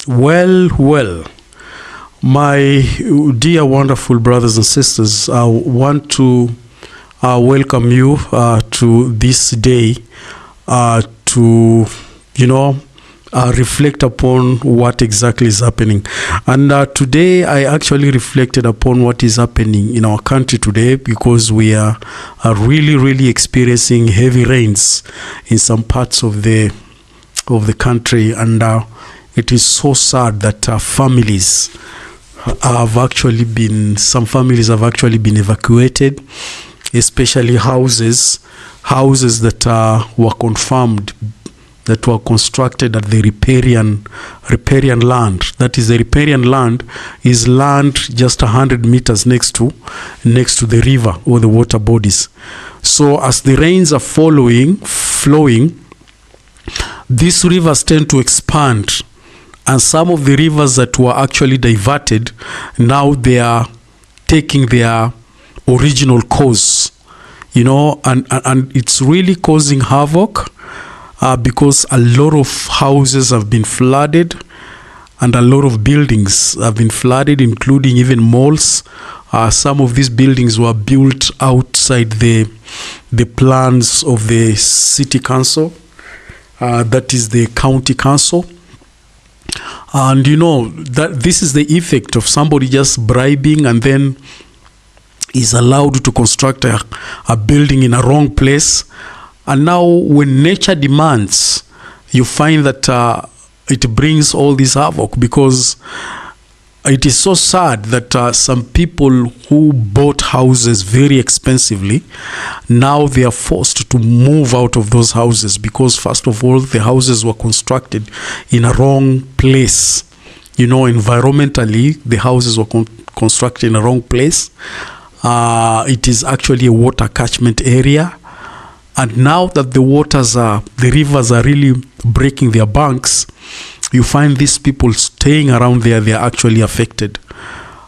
Well, my dear, wonderful brothers and sisters, I want to welcome you to this day to, reflect upon what exactly is happening. And today I actually reflected upon what is happening in our country today, because we are really, really experiencing heavy rains in some parts of the country, and it is so sad that some families have actually been evacuated, especially houses that were confirmed that were constructed at the riparian land. That is, the riparian land is land just 100 meters next to the river or the water bodies. So as the rains are flowing, these rivers tend to expand, and some of the rivers that were actually diverted, now they are taking their original course, and it's really causing havoc. Because a lot of houses have been flooded and a lot of buildings have been flooded, including even malls. Some of these buildings were built outside the plans of the city council, that is the county council. And that this is the effect of somebody just bribing and then is allowed to construct a building in a wrong place. And now when nature demands, you find that it brings all this havoc, because it is so sad that some people who bought houses very expensively, now they are forced to move out of those houses, because first of all, the houses were constructed in a wrong place. Environmentally, the houses were constructed in a wrong place. It is actually a water catchment area. And now that the rivers are really breaking their banks, you find these people staying around there, they are actually affected.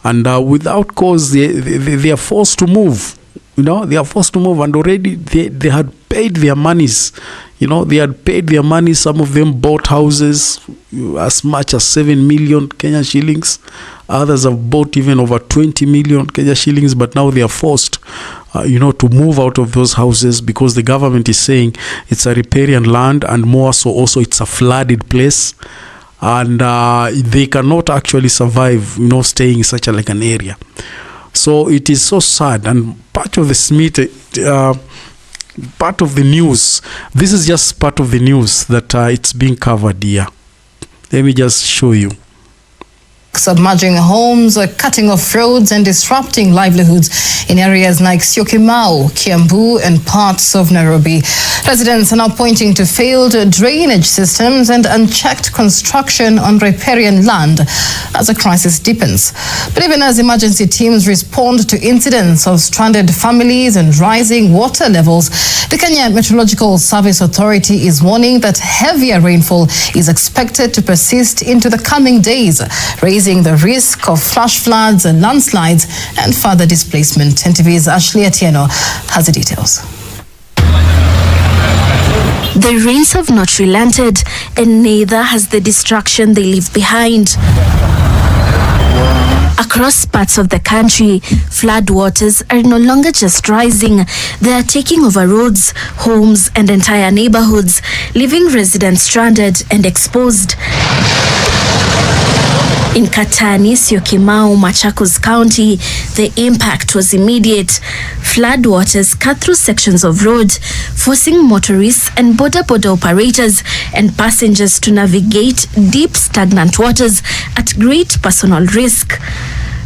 And without cause, they are forced to move. They are forced to move, and already they had paid their monies. They had paid their money. Some of them bought houses as much as 7 million Kenya shillings. Others have bought even over 20 million Kenya shillings, but now they are forced to move out of those houses, because the government is saying it's a riparian land, and more so also it's a flooded place, and they cannot actually survive staying in such an area. So it is so sad. And part of the news, this is just part of the news that it's being covered here. Let me just show you. Submerging homes, cutting off roads and disrupting livelihoods in areas like Syokimau, Kiambu and parts of Nairobi. Residents are now pointing to failed drainage systems and unchecked construction on riparian land as the crisis deepens. But even as emergency teams respond to incidents of stranded families and rising water levels, the Kenya Meteorological Service Authority is warning that heavier rainfall is expected to persist into the coming days, raising the risk of flash floods and landslides and further displacement. NTV's Ashley Atieno has the details. The rains have not relented, and neither has the destruction they leave behind. Across parts of the country, floodwaters are no longer just rising. They are taking over roads, homes, and entire neighborhoods, leaving residents stranded and exposed. In Katani, Syokimau, Machakos County, the impact was immediate. Floodwaters cut through sections of road, forcing motorists and border operators and passengers to navigate deep, stagnant waters at great personal risk.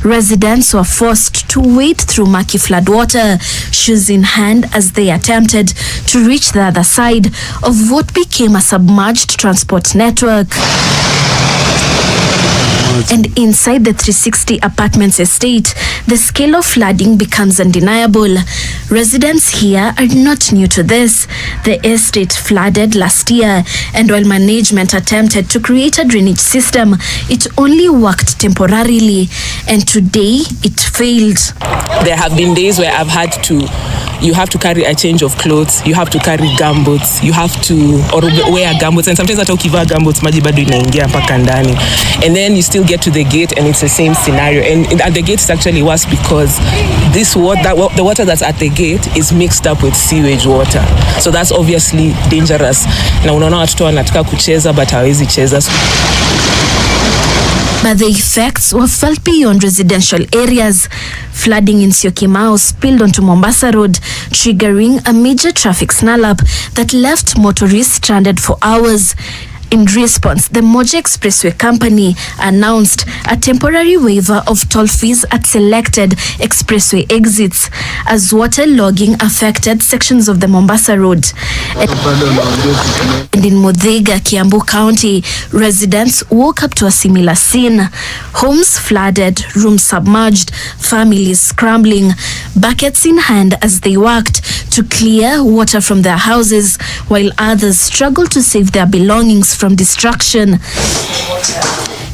Residents were forced to wade through murky floodwater, shoes in hand, as they attempted to reach the other side of what became a submerged transport network. And inside the 360 apartments estate, the scale of flooding becomes undeniable. Residents here are not new to this. The estate flooded last year, and while management attempted to create a drainage system, it only worked temporarily, and today it failed. There have been days where I've had to you have to carry a change of clothes, you have to carry gumboots, you have to wear gumboots, and sometimes hata ukivaa gumboots maji bado inaingia mpaka ndani, and then you still get to the gate and it's the same scenario. And at the gate it's actually worse because the water that's at the gate is mixed up with sewage water, so that's obviously dangerous. Na unaona watoto wanataka kucheza but hawezi cheza. But the effects were felt beyond residential areas. Flooding in Syokimau spilled onto Mombasa Road, triggering a major traffic snarl-up that left motorists stranded for hours. In response, the Moja Expressway Company announced a temporary waiver of toll fees at selected expressway exits as water logging affected sections of the Mombasa Road. And in Muthaiga, Kiambu County, residents woke up to a similar scene. Homes flooded, rooms submerged, families scrambling, buckets in hand as they worked to clear water from their houses, while others struggled to save their belongings from destruction.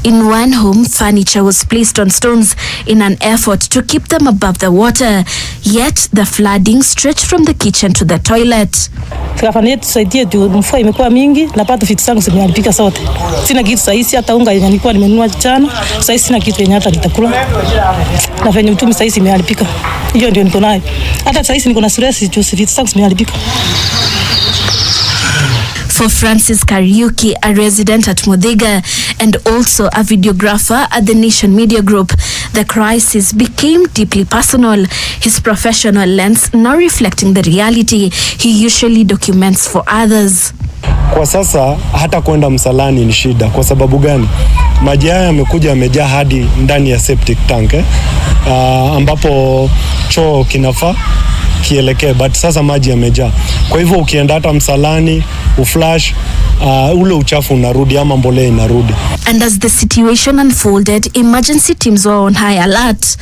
In one home, furniture was placed on stones in an effort to keep them above the water, yet the flooding stretched from the kitchen to the toilet. Gavana tusaidie juu mvua imekuwa mingi na pato vitu zangu zimeharibika zote. Sina kitu sahihi, hata unga yenye nilikuwa nimenunua jana, sasa sina kitu yenye hata nitakula. Na venye mtumi sasa imeharibika. Hiyo ndio niko nayo. Hata sasa niko na stress juu vitu zangu zimeharibika. For Francis Kariuki, a resident at Muthaiga and also a videographer at the Nation Media Group, the crisis became deeply personal, his professional lens now reflecting the reality he usually documents for others. Kwa sasa hata kwenda msalani ni shida. Kwa sababu gani? Maji haya yamekuja yamejaa hadi ndani ya septic tank ambapo choo kinafaa kielekee, but sasa maji yamejaa. Kwa hivyo ukienda hata msalani uflash ule uchafu unarudi ama mbolea inarudi. And as the situation unfolded, emergency teams were on high alert.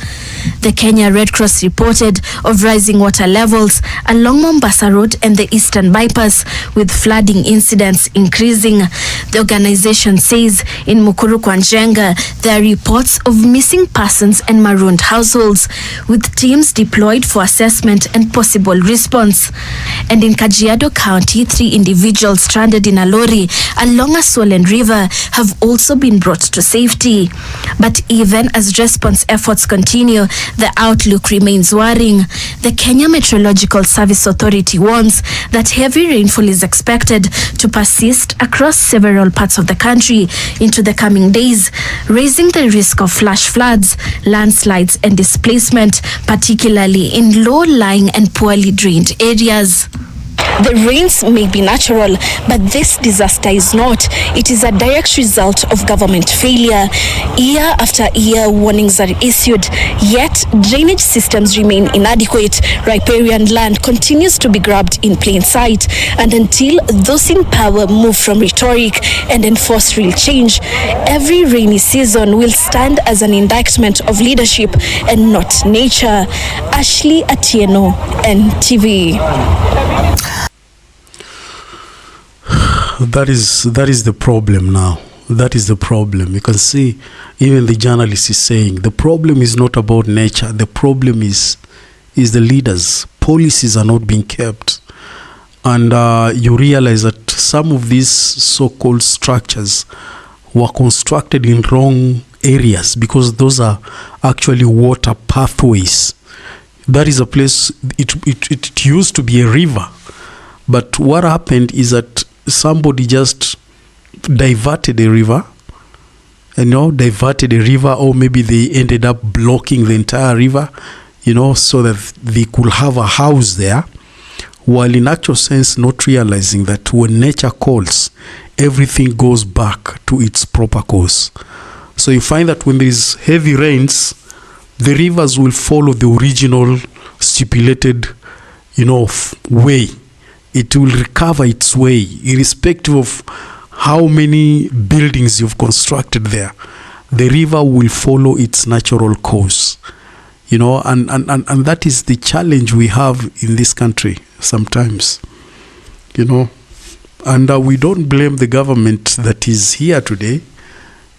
The Kenya Red Cross reported of rising water levels along Mombasa Road and the Eastern Bypass, with flooding incidents increasing. The organization says in Mukuru kwa Njenga, there are reports of missing persons and marooned households, with teams deployed for assessment and possible response. And in Kajiado County, 3 individuals stranded in a lorry along a swollen river have also been brought to safety. But even as response efforts continue, the outlook remains worrying. The Kenya Meteorological Service Authority warns that heavy rainfall is expected to persist across several parts of the country into the coming days, raising the risk of flash floods, landslides and displacement, particularly in low-lying and poorly drained areas. The rains may be natural, but this disaster is not. It is a direct result of government failure. Year after year, warnings are issued, yet drainage systems remain inadequate. Riparian land continues to be grabbed in plain sight, and until those in power move from rhetoric and enforce real change, every rainy season will stand as an indictment of leadership and not nature. Ashley Atieno, NTV. That is the problem now. That is the problem. You can see even the journalist is saying the problem is not about nature. The problem is the leaders. Policies are not being kept. And you realize that some of these so-called structures were constructed in wrong areas because those are actually water pathways. That is a place, it used to be a river. But what happened is that somebody just diverted a river, or maybe they ended up blocking the entire river, so that they could have a house there, while in actual sense not realizing that when nature calls, everything goes back to its proper course. So you find that when there is heavy rains, the rivers will follow the original stipulated, way. It will recover its way, irrespective of how many buildings you've constructed there. The river will follow its natural course, and that is the challenge we have in this country sometimes, and we don't blame the government that is here today,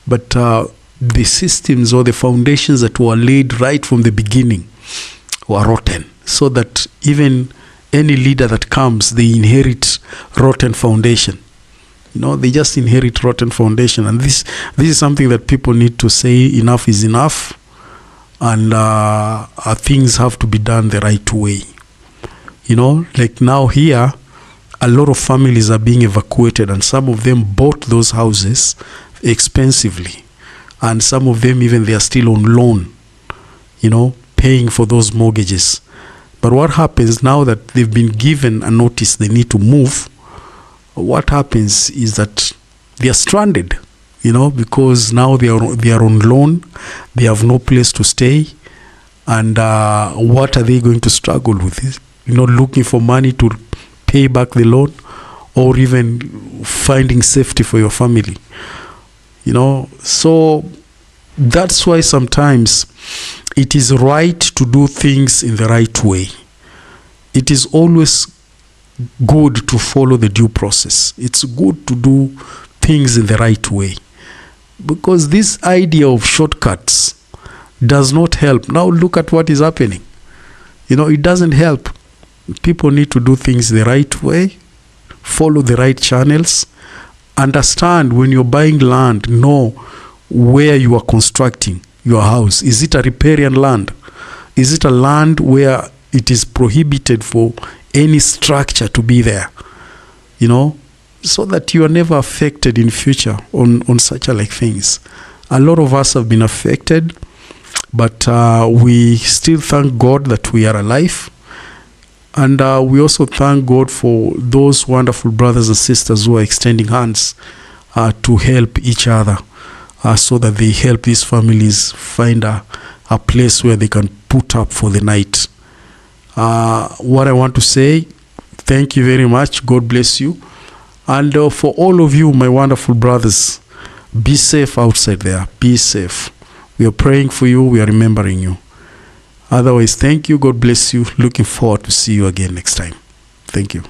but the systems or the foundations that were laid right from the beginning were rotten, so that even any leader that comes, they inherit rotten foundation. They just inherit rotten foundation. And this is something that people need to say, enough is enough. And things have to be done the right way. Like now here, a lot of families are being evacuated, and some of them bought those houses expensively. And some of them even they are still on loan, paying for those mortgages. But what happens now that they've been given a notice they need to move, what happens is that they are stranded, because now they are on loan, they have no place to stay, and what are they going to struggle with? Looking for money to pay back the loan, or even finding safety for your family. So that's why sometimes it is right to do things in the right way. It is always good to follow the due process. It's good to do things in the right way, because this idea of shortcuts does not help. Now look at what is happening. It doesn't help. People need to do things the right way, follow the right channels, understand when you're buying land, know where you are constructing your house. Is it a riparian land? Is it a land where it is prohibited for any structure to be there? So that you are never affected in future on such like things. A lot of us have been affected, but we still thank God that we are alive. And we also thank God for those wonderful brothers and sisters who are extending hands to help each other, so that they help these families find a place where they can put up for the night. What I want to say, thank you very much. God bless you. And for all of you, my wonderful brothers, be safe outside there. Be safe. We are praying for you. We are remembering you. Otherwise, thank you. God bless you. Looking forward to see you again next time. Thank you.